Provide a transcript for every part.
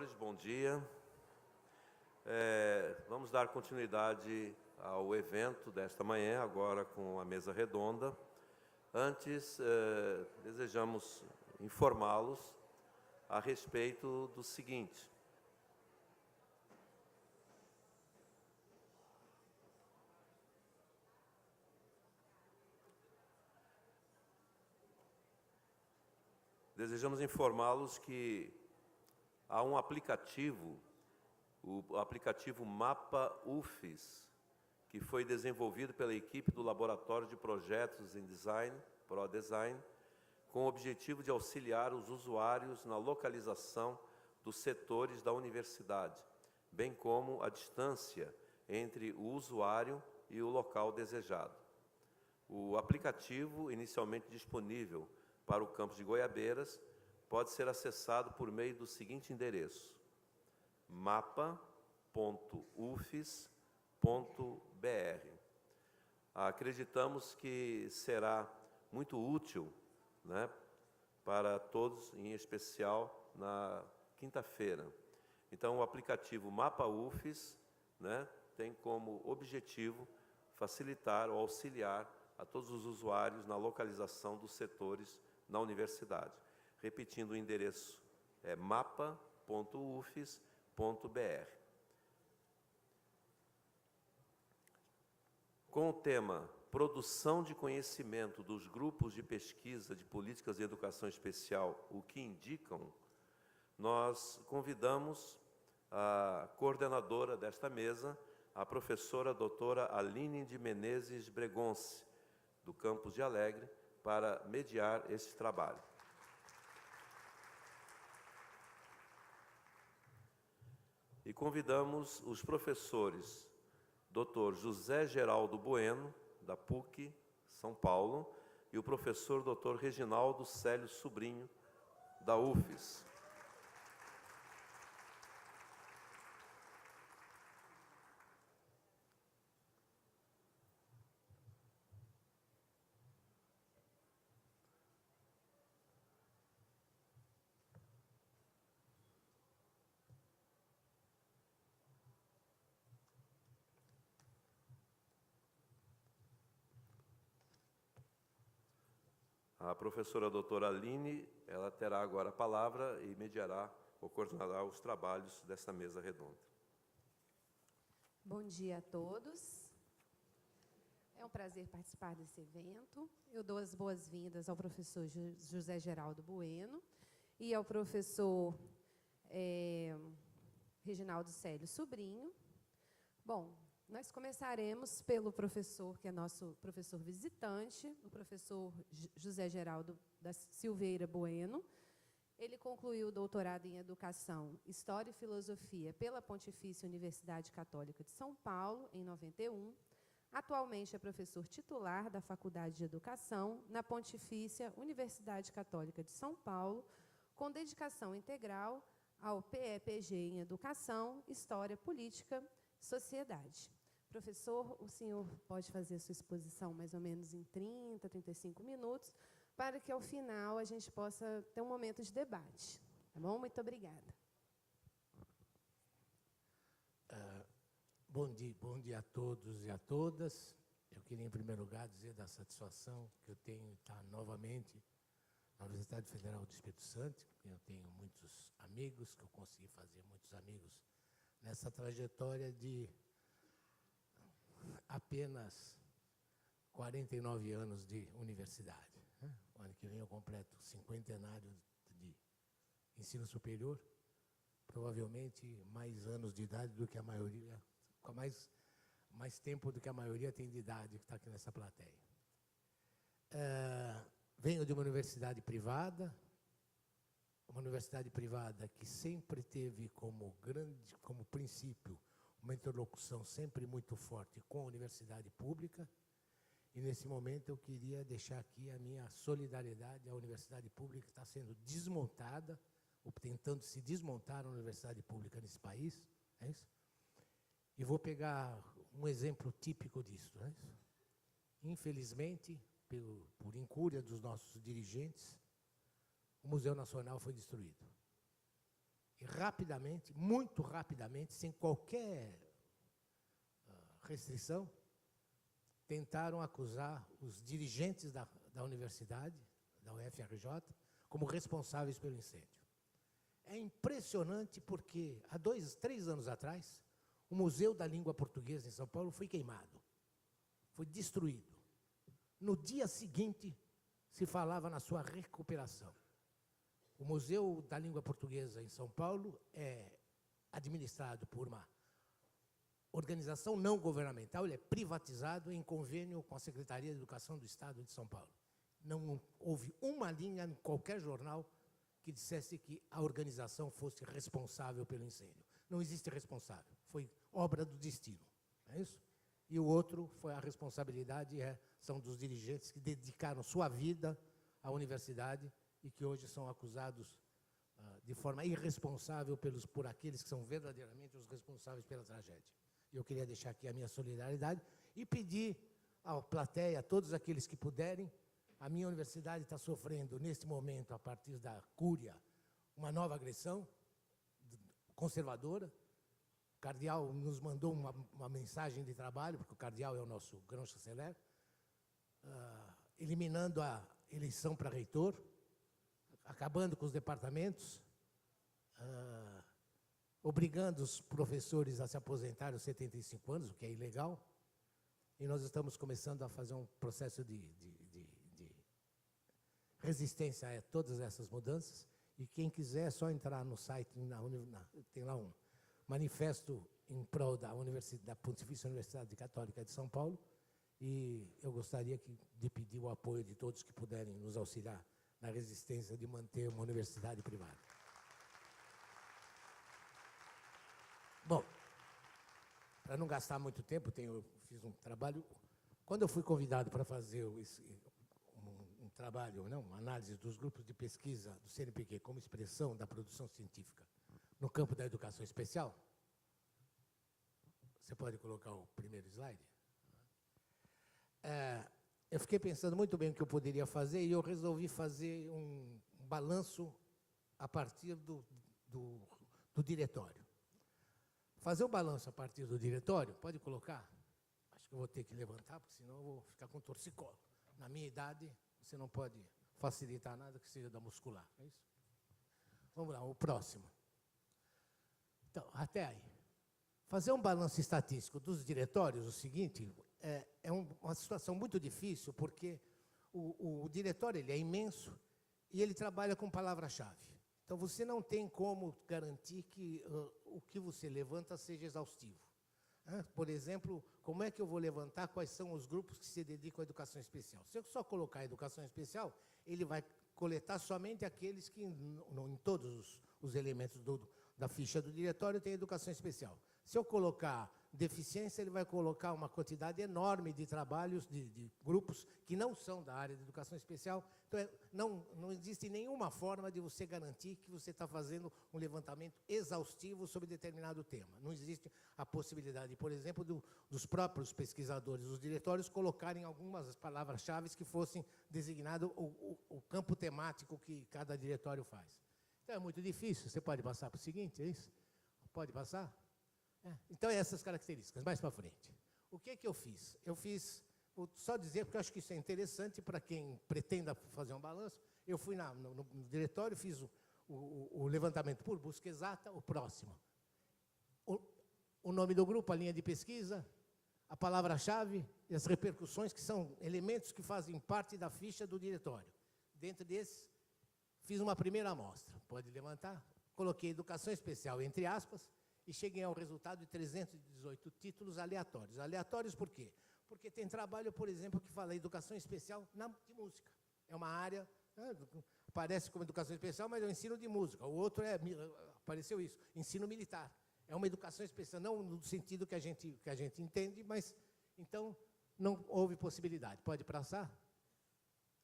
senhores, bom dia. Vamos dar continuidade ao evento desta manhã, agora com a mesa redonda. Antes, desejamos informá-los a respeito do seguinte. Desejamos informá-los que há um aplicativo, o aplicativo Mapa UFES, que foi desenvolvido pela equipe do Laboratório de Projetos em Design, ProDesign, com o objetivo de auxiliar os usuários na localização dos setores da universidade, bem como a distância entre o usuário e o local desejado. O aplicativo, inicialmente disponível para o campus de Goiabeiras, pode ser acessado por meio do seguinte endereço: mapa.ufes.br. Acreditamos que será muito útil, para todos, em especial na quinta-feira. Então, o aplicativo Mapa UFES, tem como objetivo facilitar ou auxiliar a todos os usuários na localização dos setores na universidade. Repetindo, o endereço é mapa.ufes.br. Com o tema Produção de conhecimento dos grupos de pesquisa de políticas de educação especial, o que indicam, nós convidamos a coordenadora desta mesa, a professora doutora Aline de Menezes Bregonce, do campus de Alegre, para mediar esse trabalho. E convidamos os professores Dr. José Geraldo Bueno, da PUC, São Paulo, e o professor Dr. Reginaldo Célio Sobrinho, da UFES. A professora doutora Aline, ela terá agora a palavra e mediará ou coordenará os trabalhos desta mesa redonda. Bom dia a todos. É um prazer participar desse evento. Eu dou as boas-vindas ao professor José Geraldo Bueno e ao professor Reginaldo Célio Sobrinho. Bom, nós começaremos pelo professor, que é nosso professor visitante, o professor José Geraldo da Silveira Bueno. Ele concluiu o doutorado em Educação, História e Filosofia pela Pontifícia Universidade Católica de São Paulo, em 91. Atualmente é professor titular da Faculdade de Educação na Pontifícia Universidade Católica de São Paulo, com dedicação integral ao PEPG em Educação, História, Política e Sociedade. Professor, o senhor pode fazer a sua exposição mais ou menos em 30, 35 minutos, para que, ao final, a gente possa ter um momento de debate. Tá bom? Muito obrigada. Bom dia a todos e a todas. Eu queria, em primeiro lugar, dizer da satisfação que eu tenho de estar novamente na Universidade Federal do Espírito Santo. Eu tenho muitos amigos, que eu consegui fazer muitos amigos nessa trajetória de apenas 49 anos de universidade. O ano que vem eu completo o cinquentenário de ensino superior, provavelmente mais anos de idade do que a maioria, mais tempo do que a maioria tem de idade que está aqui nessa plateia. Venho de uma universidade privada que sempre teve como princípio uma interlocução sempre muito forte com a universidade pública, e nesse momento eu queria deixar aqui a minha solidariedade à universidade pública que está sendo desmontada, ou tentando se desmontar a universidade pública nesse país, é isso? E vou pegar um exemplo típico disso, é isso? Infelizmente, por incúria dos nossos dirigentes, o Museu Nacional foi destruído. que rapidamente, muito rapidamente, sem qualquer restrição, tentaram acusar os dirigentes da universidade, da UFRJ, como responsáveis pelo incêndio. É impressionante porque, há 3 anos atrás, o Museu da Língua Portuguesa em São Paulo foi queimado, foi destruído. No dia seguinte, se falava na sua recuperação. O Museu da Língua Portuguesa em São Paulo é administrado por uma organização não governamental, ele é privatizado em convênio com a Secretaria de Educação do Estado de São Paulo. Não houve uma linha em qualquer jornal que dissesse que a organização fosse responsável pelo incêndio. Não existe responsável, foi obra do destino, é isso? E o outro foi a responsabilidade, são dos dirigentes que dedicaram sua vida à universidade e que hoje são acusados de forma irresponsável por aqueles que são verdadeiramente os responsáveis pela tragédia. Eu queria deixar aqui a minha solidariedade e pedir à plateia, a todos aqueles que puderem, a minha universidade está sofrendo, neste momento, a partir da Cúria, uma nova agressão conservadora. O cardeal nos mandou uma mensagem de trabalho, porque o cardeal é o nosso grão-chanceler, eliminando a eleição para reitor, acabando com os departamentos, obrigando os professores a se aposentarem aos 75 anos, o que é ilegal, e nós estamos começando a fazer um processo de resistência a todas essas mudanças, e quem quiser é só entrar no site, tem lá um manifesto em prol da Pontifícia Universidade Católica de São Paulo, e eu gostaria de pedir o apoio de todos que puderem nos auxiliar na resistência de manter uma universidade privada. Bom, para não gastar muito tempo, eu fiz um trabalho. Quando eu fui convidado para fazer um trabalho, uma análise dos grupos de pesquisa do CNPq como expressão da produção científica no campo da educação especial, você pode colocar o primeiro slide? Eu fiquei pensando muito bem o que eu poderia fazer e eu resolvi fazer um balanço a partir do diretório. Fazer o balanço a partir do diretório, pode colocar? Acho que eu vou ter que levantar, porque senão eu vou ficar com torcicolo. Na minha idade, você não pode facilitar nada que seja da muscular, é isso? Vamos lá, o próximo. Então, até aí. Fazer um balanço estatístico dos diretórios, o seguinte, é uma situação muito difícil, porque o diretório ele é imenso e ele trabalha com palavra-chave. Então, você não tem como garantir que o que você levanta seja exaustivo. Por exemplo, como é que eu vou levantar quais são os grupos que se dedicam à educação especial? Se eu só colocar a educação especial, ele vai coletar somente aqueles que, em todos os elementos da ficha do diretório, tem educação especial. Se eu colocar deficiência, ele vai colocar uma quantidade enorme de trabalhos, de grupos que não são da área de educação especial. Então, não existe nenhuma forma de você garantir que você está fazendo um levantamento exaustivo sobre determinado tema. Não existe a possibilidade, por exemplo, dos próprios pesquisadores, os diretórios, colocarem algumas palavras-chave que fossem designado o campo temático que cada diretório faz. Então, é muito difícil. Você pode passar para o seguinte, é isso? Pode passar? Então, essas características, mais para frente. O que eu fiz? Eu fiz, vou só dizer, porque eu acho que isso é interessante para quem pretenda fazer um balanço. Eu fui no diretório, fiz o levantamento por busca exata, o próximo. O nome do grupo, a linha de pesquisa, a palavra-chave e as repercussões, que são elementos que fazem parte da ficha do diretório. Dentro desses, fiz uma primeira amostra. Pode levantar. Coloquei educação especial, entre aspas, e cheguei ao resultado de 318 títulos aleatórios. Aleatórios por quê? Porque tem trabalho, por exemplo, que fala educação especial de música. É uma área, parece como educação especial, mas é o ensino de música. O outro apareceu isso, ensino militar. É uma educação especial, não no sentido que a gente entende, mas, então, não houve possibilidade. Pode passar?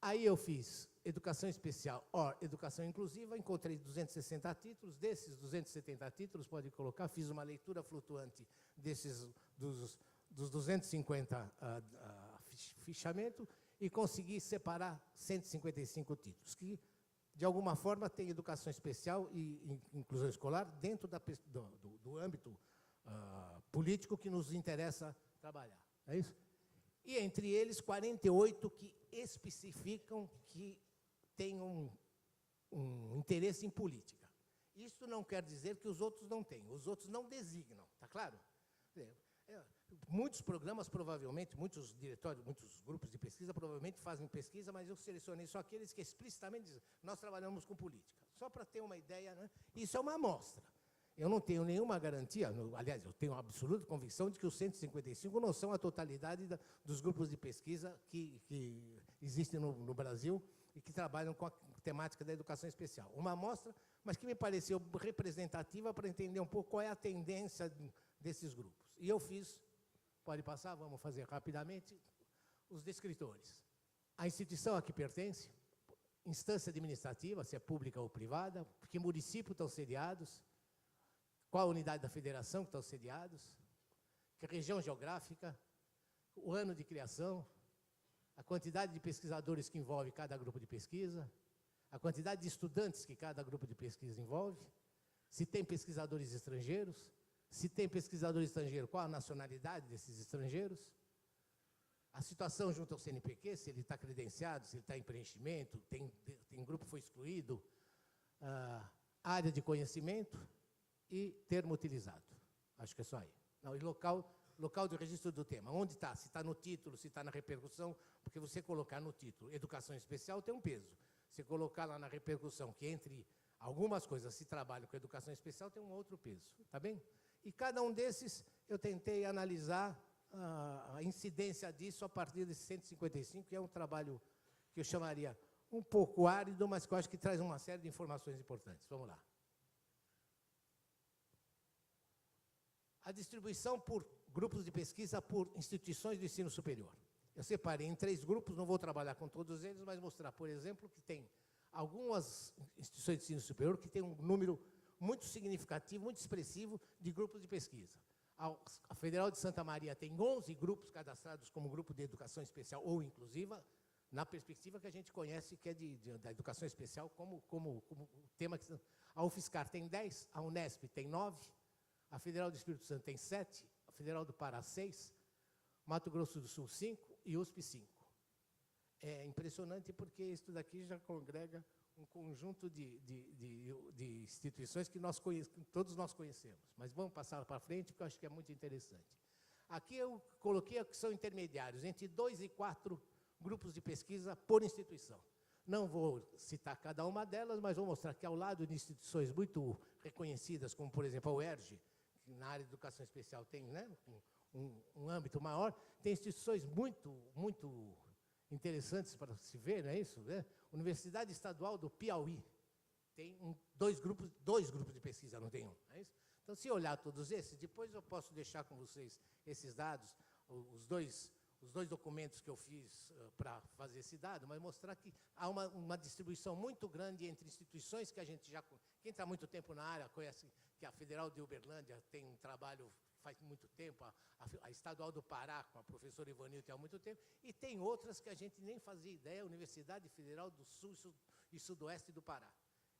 Aí eu fiz educação especial ou educação inclusiva, encontrei 260 títulos, desses 270 títulos, pode colocar, fiz uma leitura flutuante dos 250 fichamento e consegui separar 155 títulos, que de alguma forma, tem educação especial e inclusão escolar dentro do âmbito político que nos interessa trabalhar. É isso? E, entre eles, 48 que especificam que têm um interesse em política. Isso não quer dizer que os outros não têm. Os outros não designam, está claro? Muitos programas, provavelmente, muitos diretórios, muitos grupos de pesquisa, provavelmente fazem pesquisa, mas eu selecionei só aqueles que explicitamente dizem, nós trabalhamos com política. Só para ter uma ideia, né? Isso é uma amostra. Eu não tenho nenhuma garantia, aliás, eu tenho absoluta convicção de que os 155 não são a totalidade dos grupos de pesquisa que existem no Brasil e que trabalham com a temática da educação especial. Uma amostra, mas que me pareceu representativa para entender um pouco qual é a tendência desses grupos. E eu fiz, pode passar, vamos fazer rapidamente, os descritores. A instituição a que pertence, instância administrativa, se é pública ou privada, que município estão sediados, qual a unidade da federação que estão sediados, que região geográfica, o ano de criação, a quantidade de pesquisadores que envolve cada grupo de pesquisa, a quantidade de estudantes que cada grupo de pesquisa envolve, se tem pesquisadores estrangeiros, se tem pesquisador estrangeiro, qual a nacionalidade desses estrangeiros, a situação junto ao CNPq, se ele está credenciado, se ele está em preenchimento, tem grupo que foi excluído, área de conhecimento e termo utilizado. Acho que é só aí. Não, e local de registro do tema. Onde está? Se está no título, se está na repercussão, porque você colocar no título educação especial tem um peso. Se colocar lá na repercussão, que entre algumas coisas se trabalha com educação especial, tem um outro peso. Está bem? E cada um desses eu tentei analisar a incidência disso a partir de 155, que é um trabalho que eu chamaria um pouco árido, mas que eu acho que traz uma série de informações importantes. Vamos lá. A distribuição por grupos de pesquisa por instituições de ensino superior. Eu separei em 3 grupos, não vou trabalhar com todos eles, mas mostrar, por exemplo, que tem algumas instituições de ensino superior que tem um número muito significativo, muito expressivo de grupos de pesquisa. A Federal de Santa Maria tem 11 grupos cadastrados como grupo de educação especial ou inclusiva, na perspectiva que a gente conhece, que é da educação especial como tema. A UFSCar tem 10, a Unesp tem 9, a Federal do Espírito Santo tem 7, a Federal do Pará 6, Mato Grosso do Sul 5 e USP 5. É impressionante porque isso daqui já congrega um conjunto de instituições que todos nós conhecemos. Mas vamos passar para frente, porque eu acho que é muito interessante. Aqui eu coloquei que são intermediários, entre 2 e 4 grupos de pesquisa por instituição. Não vou citar cada uma delas, mas vou mostrar que, ao lado de instituições muito reconhecidas, como, por exemplo, a UERJ, que na área de educação especial tem, né, um âmbito maior, tem instituições muito interessantes para se ver, não é isso? Né? Universidade Estadual do Piauí tem dois grupos de pesquisa, não tem um. Não é isso? Então, se olhar todos esses, depois eu posso deixar com vocês esses dados, os dois documentos que eu fiz para fazer esse dado, mas mostrar que há uma distribuição muito grande entre instituições que a gente já... Quem está há muito tempo na área conhece que a Federal de Uberlândia tem um trabalho faz muito tempo, a Estadual do Pará, com a professora Ivanil, tem há muito tempo, e tem outras que a gente nem fazia ideia, a Universidade Federal do Sul e Sudoeste do Pará.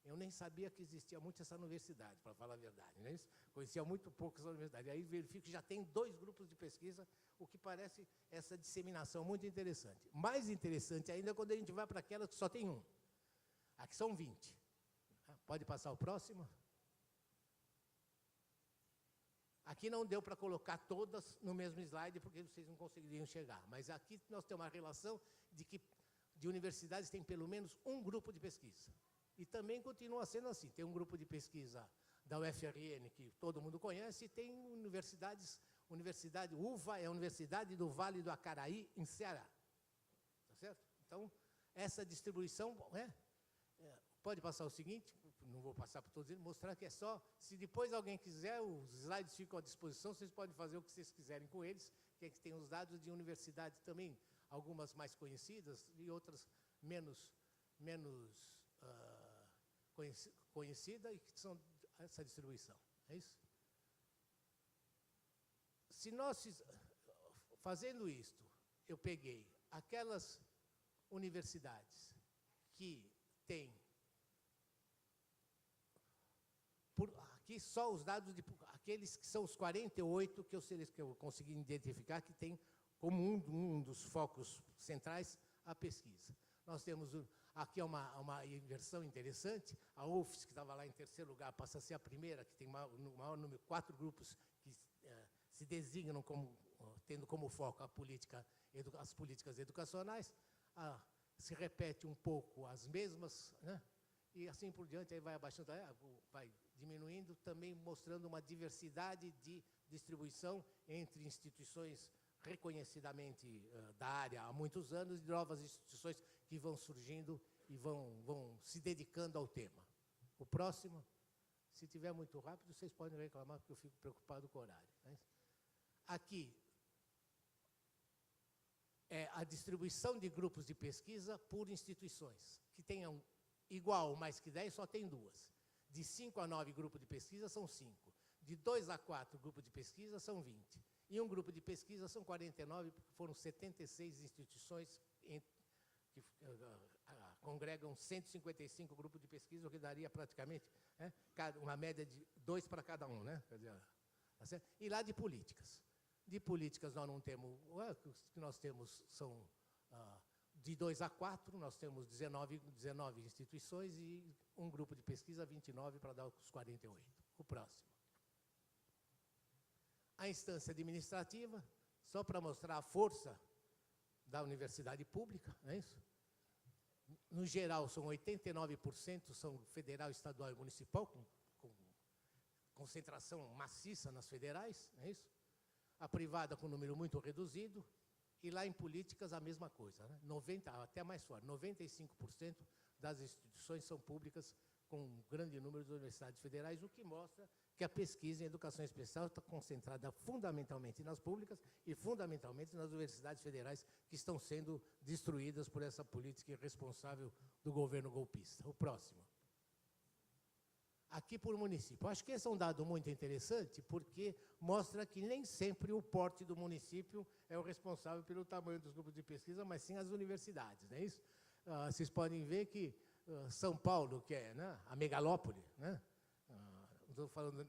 Eu nem sabia que existia muito essa universidade, para falar a verdade, não é isso? Conhecia muito pouco essa universidade. Aí verifico que já tem 2 grupos de pesquisa, o que parece essa disseminação muito interessante. Mais interessante ainda é quando a gente vai para aquelas que só tem um. Aqui são 20. Pode passar o próximo? Aqui não deu para colocar todas no mesmo slide, porque vocês não conseguiriam chegar. Mas aqui nós temos uma relação de universidades que têm pelo menos um grupo de pesquisa. E também continua sendo assim. Tem um grupo de pesquisa da UFRN, que todo mundo conhece, e tem Universidade UVA, é a Universidade do Vale do Acaraí, em Ceará. Tá certo? Então, essa distribuição... pode passar o seguinte, não vou passar por todos eles, mostrar que é só, se depois alguém quiser, os slides ficam à disposição, vocês podem fazer o que vocês quiserem com eles, que tem os dados de universidades também, algumas mais conhecidas e outras menos conhecidas, e que são essa distribuição. É isso? Se nós, fazendo isto, eu peguei aquelas universidades que têm aqui só os dados de aqueles que são os 48 que eu consegui identificar que tem como um dos focos centrais a pesquisa. Nós temos aqui uma inversão interessante. A UFS, que estava lá em terceiro lugar, passa a ser a primeira, que tem o maior número, 4 grupos que se designam como tendo como foco as políticas educacionais. Se repete um pouco as mesmas, né? E assim por diante, aí vai abaixando, vai diminuindo, também mostrando uma diversidade de distribuição entre instituições reconhecidamente da área há muitos anos e novas instituições que vão surgindo e vão se dedicando ao tema. O próximo, se tiver muito rápido, vocês podem reclamar, porque eu fico preocupado com o horário. Né? Aqui é a distribuição de grupos de pesquisa por instituições, que tenham igual ou mais que 10, só tem 2. De 5 a 9 grupos de pesquisa, são 5. De 2 a 4 grupos de pesquisa, são 20. E um grupo de pesquisa são 49, porque foram 76 instituições que congregam 155 grupos de pesquisa, o que daria praticamente uma média de 2 para cada um. Né? Quer dizer, tá certo? E lá de políticas. De políticas nós não temos, os que nós temos são de 2 a 4, nós temos 19 instituições e um grupo de pesquisa, 29, para dar os 48. O próximo. A instância administrativa, só para mostrar a força da universidade pública, não é isso? No geral, são 89% são federal, estadual e municipal, com concentração maciça nas federais, não é isso? A privada com número muito reduzido, e lá em políticas a mesma coisa, né? Até mais forte, 95% das instituições são públicas, com um grande número de universidades federais, o que mostra que a pesquisa em educação especial está concentrada fundamentalmente nas públicas e fundamentalmente nas universidades federais, que estão sendo destruídas por essa política irresponsável do governo golpista. O próximo. Aqui por município. Acho que esse é um dado muito interessante, porque mostra que nem sempre o porte do município é o responsável pelo tamanho dos grupos de pesquisa, mas sim as universidades, não é isso? Vocês podem ver que São Paulo, que é, né, a megalópole, né? Estou falando,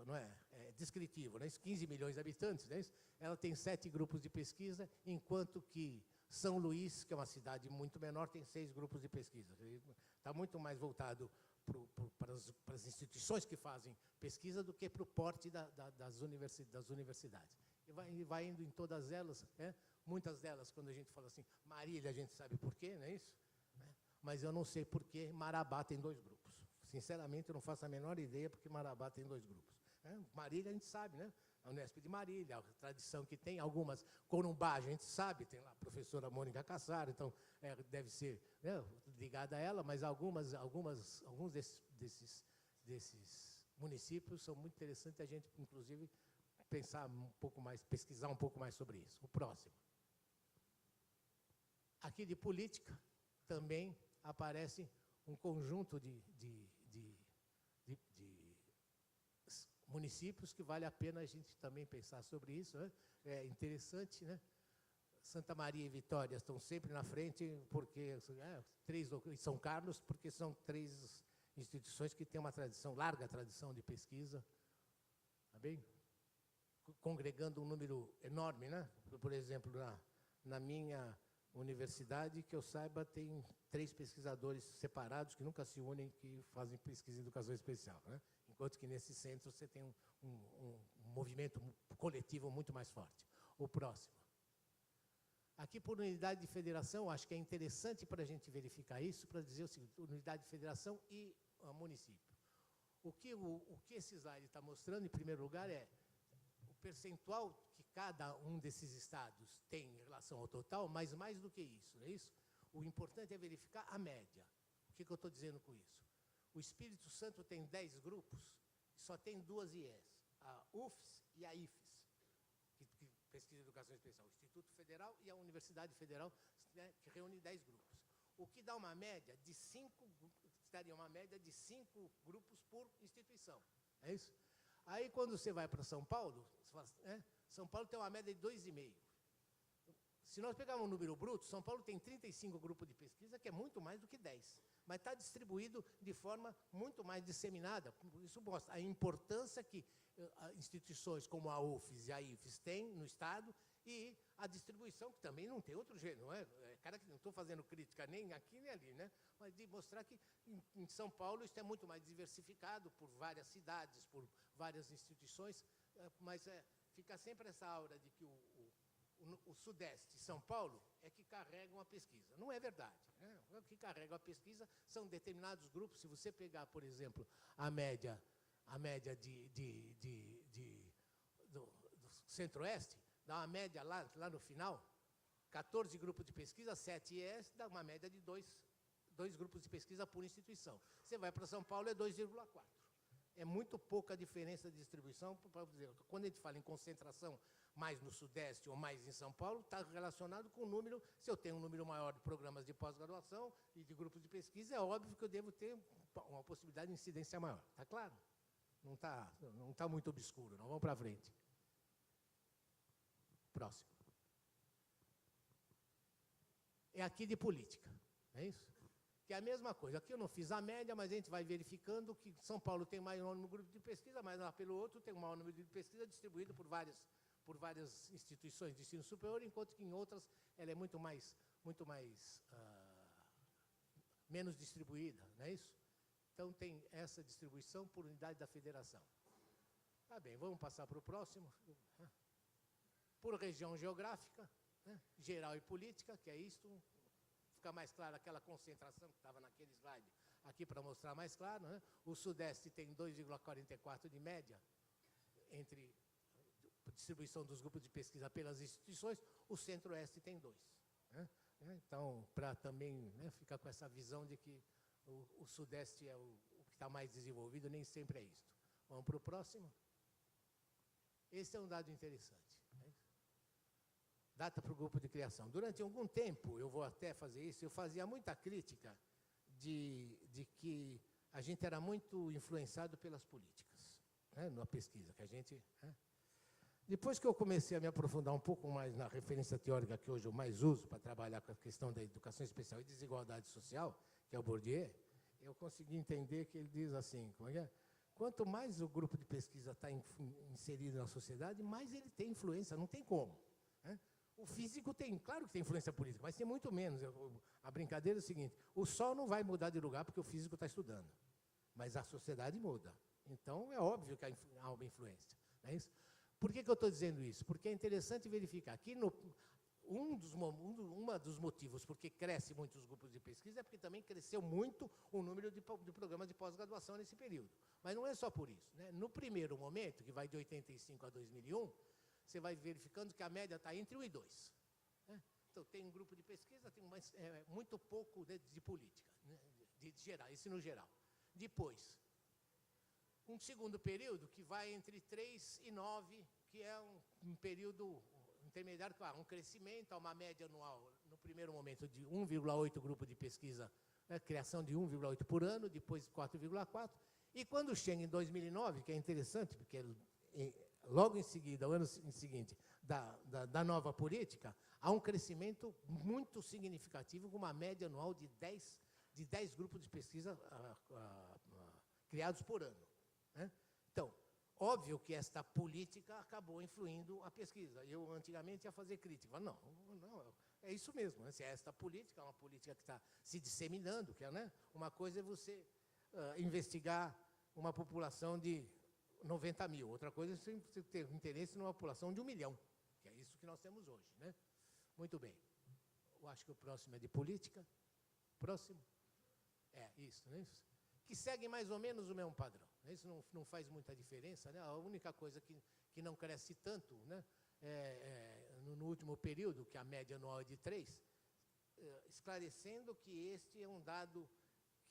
não é descritivo, né? 15 milhões de habitantes, né? Ela tem 7 grupos de pesquisa, enquanto que São Luís, que é uma cidade muito menor, tem 6 grupos de pesquisa. Está muito mais voltado para as instituições que fazem pesquisa do que para o porte das universidades. E vai indo em todas elas, né? Muitas delas, quando a gente fala assim, Marília, a gente sabe por quê, não é isso? Mas eu não sei por que Marabá tem 2 grupos. Sinceramente, eu não faço a menor ideia porque Marabá tem 2 grupos. Marília, a gente sabe, né? A Unesp de Marília, a tradição que tem, algumas, Corumbá, a gente sabe, tem lá a professora Mônica Cassaro, então deve ser, né, ligada a ela, mas alguns desses municípios são muito interessantes, a gente, inclusive, pensar um pouco mais, pesquisar um pouco mais sobre isso. O próximo. Aqui de política, também aparece um conjunto de municípios que vale a pena a gente também pensar sobre isso, né? É interessante, né? Santa Maria e Vitória estão sempre na frente, porque e São Carlos, porque são 3 instituições que têm uma tradição, larga tradição de pesquisa, tá bem? Congregando um número enorme, né? Por exemplo, na minha universidade, que eu saiba, tem 3 pesquisadores separados que nunca se unem, que fazem pesquisa em educação especial, né? Enquanto que nesse centro você tem um movimento coletivo muito mais forte. O próximo. Aqui, por unidade de federação, acho que é interessante para a gente verificar isso, para dizer o seguinte, unidade de federação e município. O que esse slide está mostrando, em primeiro lugar, é o percentual que cada um desses estados tem em relação ao total, mas mais do que isso, não é isso? O importante é verificar a média. O que eu estou dizendo com isso? O Espírito Santo tem 10 grupos, só tem 2 IES, a UFS e a IFES, que pesquisa em educação especial, o Instituto Federal e a Universidade Federal, né, que reúne 10 grupos. O que dá uma média de 5, daria uma média de 5 grupos por instituição, é isso? Aí, quando você vai para São Paulo, São Paulo tem uma média de 2,5. Se nós pegarmos um número bruto, São Paulo tem 35 grupos de pesquisa, que é muito mais do que 10. mas está distribuído de forma muito mais disseminada. Isso mostra a importância que instituições como a UFES e a IFES têm no Estado e a distribuição, que também não tem outro jeito, não é? Cara, que não estou fazendo crítica nem aqui nem ali, né? Mas de mostrar que em São Paulo isso é muito mais diversificado por várias cidades, por várias instituições, mas fica sempre essa aura de que o Sudeste e São Paulo é que carregam a pesquisa. Não é verdade, né? O que carregam a pesquisa são determinados grupos. Se você pegar, por exemplo, a média do Centro-Oeste, dá uma média lá no final, 14 grupos de pesquisa, 7 IES, dá uma média de dois grupos de pesquisa por instituição. Você vai para São Paulo, é 2,4. É muito pouca diferença de distribuição. Quando a gente fala em concentração mais no Sudeste ou mais em São Paulo, está relacionado com o número. Se eu tenho um número maior de programas de pós-graduação e de grupos de pesquisa, é óbvio que eu devo ter uma possibilidade de incidência maior. Está claro? Não está muito obscuro. Não, vamos para frente. Próximo. É aqui de política, é isso? Que é a mesma coisa. Aqui eu não fiz a média, mas a gente vai verificando que São Paulo tem maior número de grupos de pesquisa, mas lá pelo outro tem um maior número de pesquisa distribuído por várias instituições de ensino superior, enquanto que em outras ela é muito mais menos distribuída, não é isso? Então tem essa distribuição por unidade da federação. Tá bem, vamos passar para o próximo. Por região geográfica, né? Geral e política, que é isto. Fica mais claro aquela concentração que estava naquele slide, aqui para mostrar mais claro, né? O Sudeste tem 2,44 de média entre distribuição dos grupos de pesquisa pelas instituições, o Centro-Oeste tem 2. Né? Então, para também, né, ficar com essa visão de que o Sudeste é o que está mais desenvolvido, nem sempre é isto. Vamos para o próximo. Esse é um dado interessante. Né? Data para o grupo de criação. Durante algum tempo, eu vou até fazer isso, eu fazia muita crítica de que a gente era muito influenciado pelas políticas, né, na pesquisa, que a gente... Né? Depois que eu comecei a me aprofundar um pouco mais na referência teórica que hoje eu mais uso para trabalhar com a questão da educação especial e desigualdade social, que é o Bourdieu, eu consegui entender que ele diz assim, como é? Quanto mais o grupo de pesquisa está inserido na sociedade, mais ele tem influência, não tem como. Né? O físico tem, claro que tem influência política, mas tem muito menos. A brincadeira é o seguinte, o sol não vai mudar de lugar porque o físico está estudando, mas a sociedade muda. Então, é óbvio que há uma influência. Não é isso? Por que eu estou dizendo isso? Porque é interessante verificar que um dos motivos porque cresce muito os grupos de pesquisa é porque também cresceu muito o número de programas de pós-graduação nesse período. Mas não é só por isso. Né? No primeiro momento, que vai de 85 a 2001, você vai verificando que a média está entre 1 e 2. Né? Então, tem um grupo de pesquisa, tem muito pouco de política, né? de geral, ensino geral. Depois, um segundo período que vai entre 3 e 9, que é um período intermediário, claro, um crescimento, uma média anual, no primeiro momento, de 1,8 grupo de pesquisa, né, criação de 1,8 por ano, depois 4,4, e quando chega em 2009, que é interessante, porque logo em seguida, o ano seguinte, da nova política, há um crescimento muito significativo, com uma média anual de 10 grupos de pesquisa criados por ano. Né? Então, óbvio que esta política acabou influindo a pesquisa. Eu, antigamente, ia fazer crítica. Não, é isso mesmo. Né? Se esta política é uma política que está se disseminando, que é, né? Uma coisa é você investigar uma população de 90 mil, outra coisa é você ter interesse numa população de 1 milhão, que é isso que nós temos hoje. Né? Muito bem. Eu acho que o próximo é de política. Próximo? É, isso, não é isso? Que seguem mais ou menos o mesmo padrão. Isso não faz muita diferença. Né? A única coisa que não cresce tanto, né, no último período, que a média anual é de 3, esclarecendo que este é um dado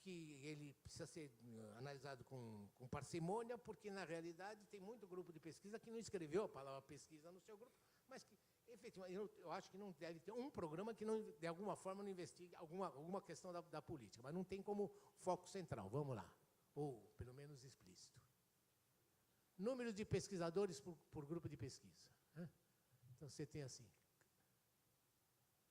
que ele precisa ser analisado com parcimônia, porque, na realidade, tem muito grupo de pesquisa que não escreveu a palavra pesquisa no seu grupo, mas que, efetivamente, eu acho que não deve ter um programa que, não, de alguma forma, não investigue alguma questão da política, mas não tem como foco central. Vamos lá. Ou, pelo menos, explícito. Número de pesquisadores por grupo de pesquisa. Né? Então, você tem assim,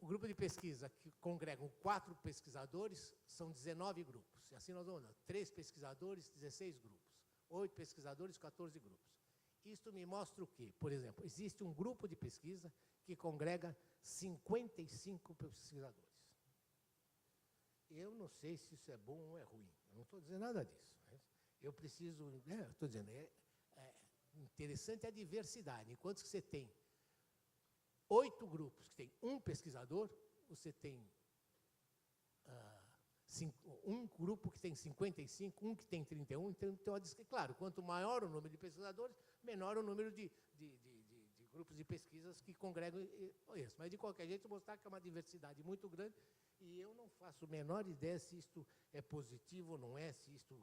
o grupo de pesquisa que congregam 4 pesquisadores são 19 grupos. E assim nós vamos andando. 3 pesquisadores, 16 grupos. 8 pesquisadores, 14 grupos. Isto me mostra o quê? Por exemplo, existe um grupo de pesquisa que congrega 55 pesquisadores. Eu não sei se isso é bom ou é ruim. Eu não estou dizendo nada disso. Eu preciso... estou dizendo, interessante a diversidade. Enquanto que você tem 8 grupos que tem um pesquisador, você tem um grupo que tem 55, um que tem 31. Então, claro, quanto maior o número de pesquisadores, menor o número de grupos de pesquisas que congregam isso. Mas, de qualquer jeito, mostrar que é uma diversidade muito grande, e eu não faço a menor ideia se isto é positivo ou não é, se isto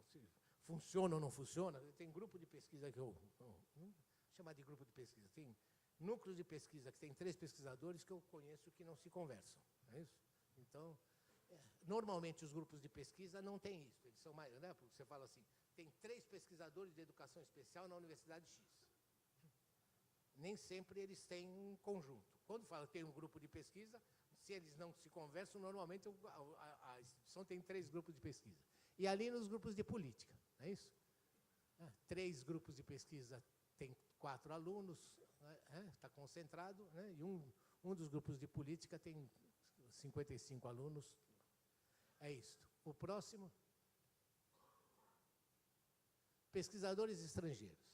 se funciona ou não funciona. Tem grupo de pesquisa que eu... Não chamar de grupo de pesquisa. Tem núcleos de pesquisa que tem 3 pesquisadores que eu conheço que não se conversam. É isso? Então, normalmente os grupos de pesquisa não têm isso. Eles são mais... Né? Porque você fala assim, tem 3 pesquisadores de educação especial na Universidade X. Nem sempre eles têm um conjunto. Quando fala que tem um grupo de pesquisa, se eles não se conversam, normalmente a instituição tem 3 grupos de pesquisa. E ali nos grupos de política, não é isso? 3 grupos de pesquisa tem 4 alunos, está concentrado, né? E um dos grupos de política tem 55 alunos. É isso. O próximo. Pesquisadores estrangeiros.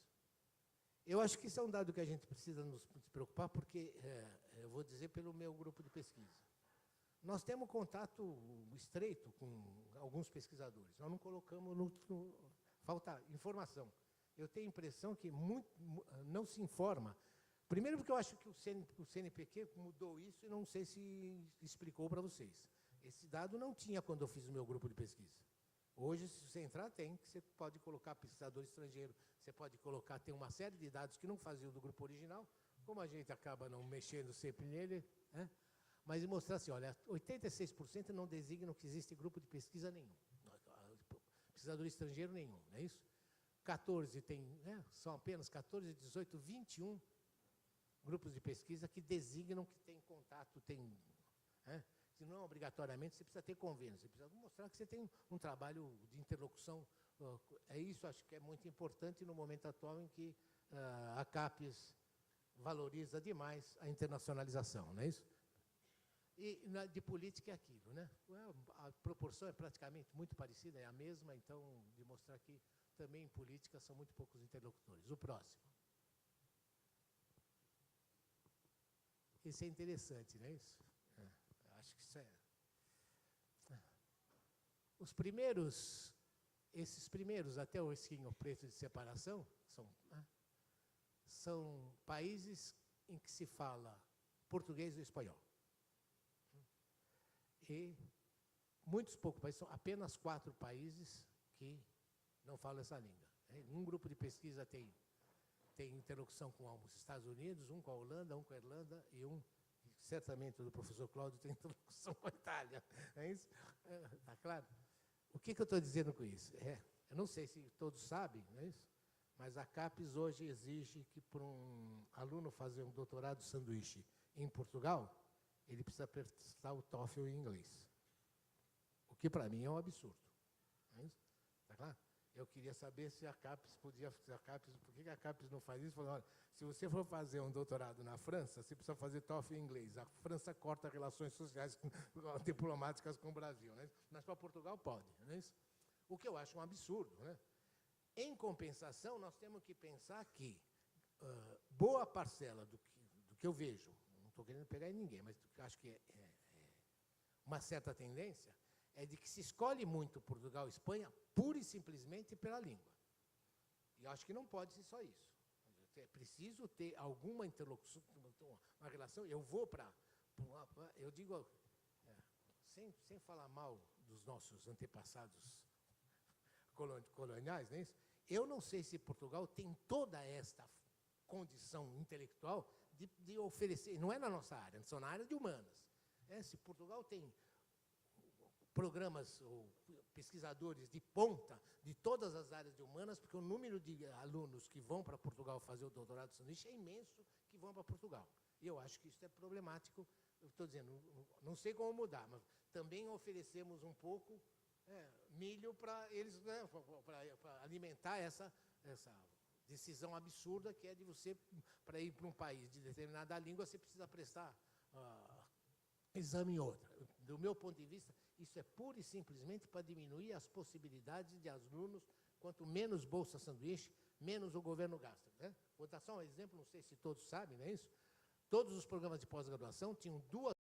Eu acho que isso é um dado que a gente precisa nos preocupar, porque, eu vou dizer pelo meu grupo de pesquisa, nós temos contato estreito com alguns pesquisadores. Nós não colocamos falta informação. Eu tenho a impressão que não se informa. Primeiro porque eu acho que o CNPq mudou isso e não sei se explicou para vocês. Esse dado não tinha quando eu fiz o meu grupo de pesquisa. Hoje, se você entrar, tem, que você pode colocar pesquisador estrangeiro, você pode colocar, tem uma série de dados que não faziam do grupo original, como a gente acaba não mexendo sempre nele, né? Mas mostrar assim, olha, 86% não designam que existe grupo de pesquisa nenhum. Pesquisador estrangeiro nenhum, não é isso? 14 tem, né? São apenas 14, 18, 21 grupos de pesquisa que designam que tem contato, tem... Né? Se não, obrigatoriamente, você precisa ter convênio, você precisa mostrar que você tem um trabalho de interlocução. É isso, acho que é muito importante no momento atual em que a CAPES valoriza demais a internacionalização, não é isso? E de política é aquilo, né? A proporção é praticamente muito parecida, é a mesma, então, de mostrar que também em política são muito poucos interlocutores. O próximo. Esse é interessante, não é isso? Acho que isso é... Esses primeiros, até o esquinho preto de separação, são países em que se fala português e espanhol. E muitos poucos países, são apenas 4 países que não falam essa língua. Um grupo de pesquisa tem interlocução com os Estados Unidos, um com a Holanda, um com a Irlanda e um... Certamente o do professor Cláudio tem interlocução com a Itália. É isso? Está claro? O que eu estou dizendo com isso? Eu não sei se todos sabem, não é isso? Mas a CAPES hoje exige que, para um aluno fazer um doutorado sanduíche em Portugal, ele precisa prestar o TOEFL em inglês. O que, para mim, é um absurdo. Não é isso? Está claro? Eu queria saber se a CAPES podia... por que a CAPES não faz isso? Falou, olha, se você for fazer um doutorado na França, você precisa fazer TOEFL em inglês. A França corta relações sociais diplomáticas com o Brasil, né? Mas para Portugal pode, não é isso? O que eu acho um absurdo, né? Em compensação, nós temos que pensar que boa parcela do que eu vejo, não estou querendo pegar em ninguém, mas acho que é uma certa tendência, é de que se escolhe muito Portugal e Espanha pura e simplesmente pela língua. E eu acho que não pode ser só isso. É preciso ter alguma interlocução, uma relação. Eu vou para... Eu digo, sem falar mal dos nossos antepassados coloniais, não é isso? Eu não sei se Portugal tem toda esta condição intelectual de oferecer, não é na nossa área, são na área de humanas. Se Portugal tem programas ou pesquisadores de ponta de todas as áreas de humanas, porque o número de alunos que vão para Portugal fazer o doutorado de sanduíche é imenso que vão para Portugal. E eu acho que isso é problemático. Eu estou dizendo, não sei como mudar, mas também oferecemos um pouco milho para eles, né, para alimentar essa decisão absurda que é de você, para ir para um país de determinada língua, você precisa prestar exame em outra. Do meu ponto de vista, isso é pura e simplesmente para diminuir as possibilidades de alunos, quanto menos bolsa sanduíche, menos o governo gasta. Né? Vou dar só um exemplo, não sei se todos sabem, não é isso? Todos os programas de pós-graduação tinham 2